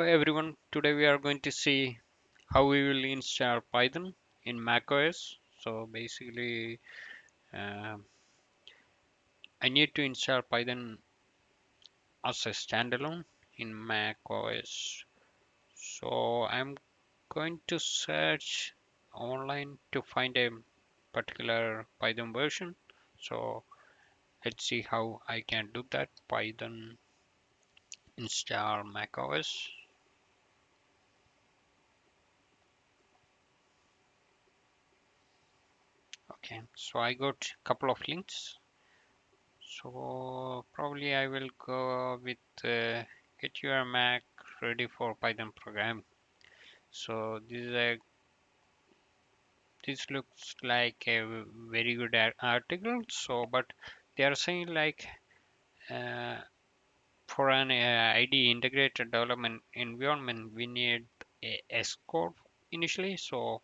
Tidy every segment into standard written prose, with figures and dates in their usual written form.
Everyone, today we are going to see how we will install Python in macOS. So basically, uh, I need to install Python as a standalone in macOS. So I'm going to search online to find a particular Python version. So let's see how I can do that. Python install macOS. Okay, so I got a couple of links. So probably I will go with get your Mac ready for Python program. So this looks like a very good article. So but they are saying like uh, for an IDE integrated development environment we need a S code initially. So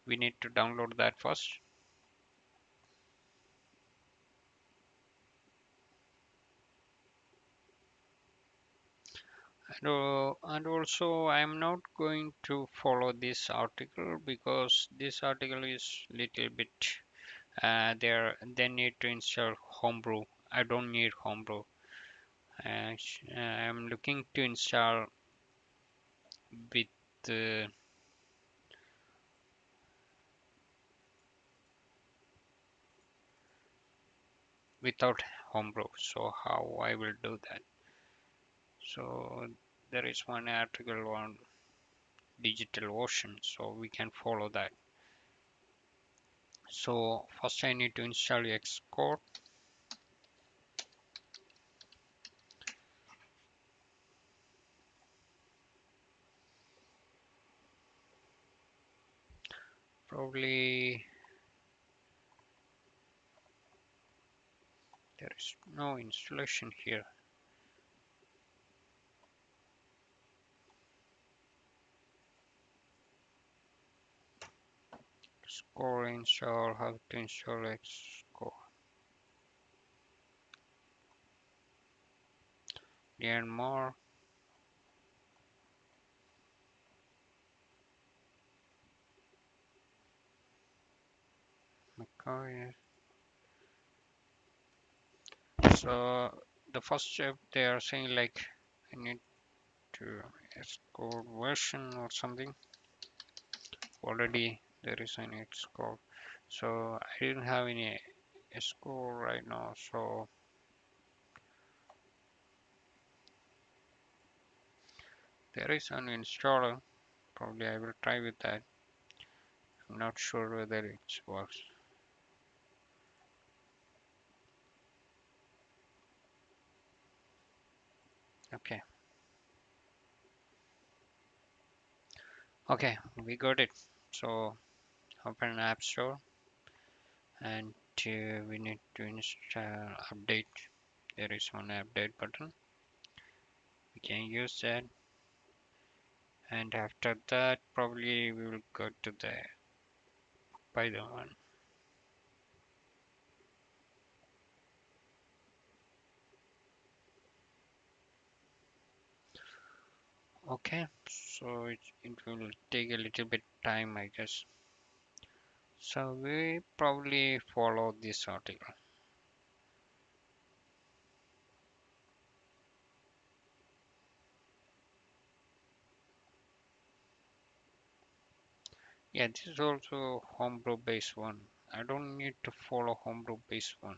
we need to download that first. And also I'm not going to follow this article because this article is little bit they need to install homebrew. I don't need homebrew. I'm looking to install with uh, without homebrew. So how I will do that? So there is one article on DigitalOcean, so we can follow that. So first I need to install Xcode. Probably there is no installation here. Score install, how to install Xcode. Learn more. Okay. So the first step they are saying like I need to Xcode version or something. Already there is an Xcode. So I didn't have any Xcode right now. So there is an installer. Probably I will try with that. I'm not sure whether it works. Okay. Okay, we got it. So open App Store and we need to install update. There is one update button. We can use that, and after that probably we will go to the Python one. Okay, so it will take a little bit time, I guess. So we probably follow this article. Yeah, this is also homebrew based one. I don't need to follow homebrew based one.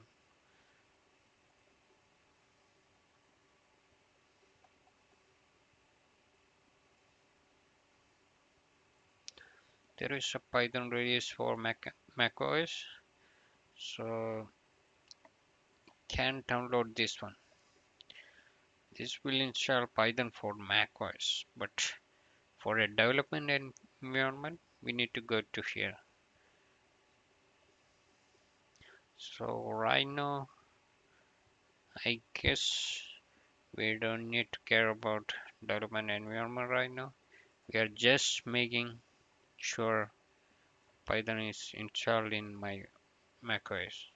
There is a Python release for Mac OS, so can download this one. This will install Python for Mac OS, but for a development environment, we need to go to here. So right now, I guess we don't need to care about development environment right now. We are just making sure Python is installed in my macOS.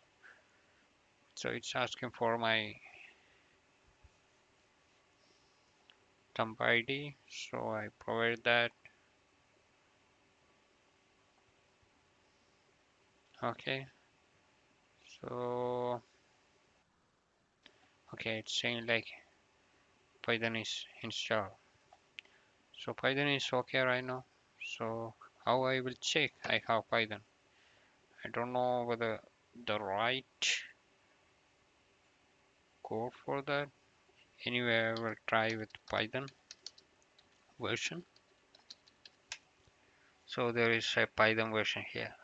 So it's asking for my dump ID, so I provide that. Okay, so okay, it's saying like Python is installed. So Python is okay right now. So how I will check I have Python? I don't know whether the right code for that. Anyway, I will try with Python version. So there is a Python version here.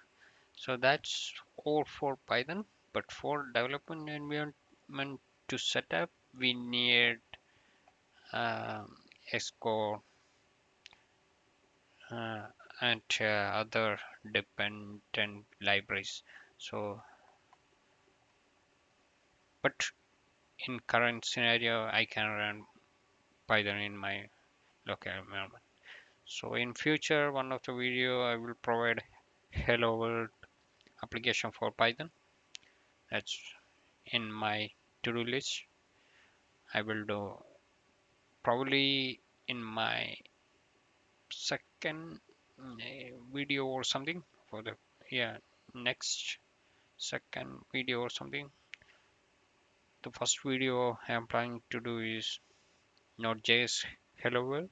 So that's all for Python. But for development environment to set up, we need Xcode uh, and other dependent libraries. So, but in current scenario, I can run Python in my local environment. So in future, one of the video I will provide hello world application for Python. That's in my to-do list. I will do probably in my second video or something for the yeah next second video or something. The first video I'm planning to do is Node.js hello world.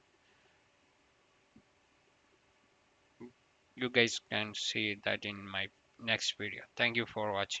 You guys can see that in my next video. Thank you for watching.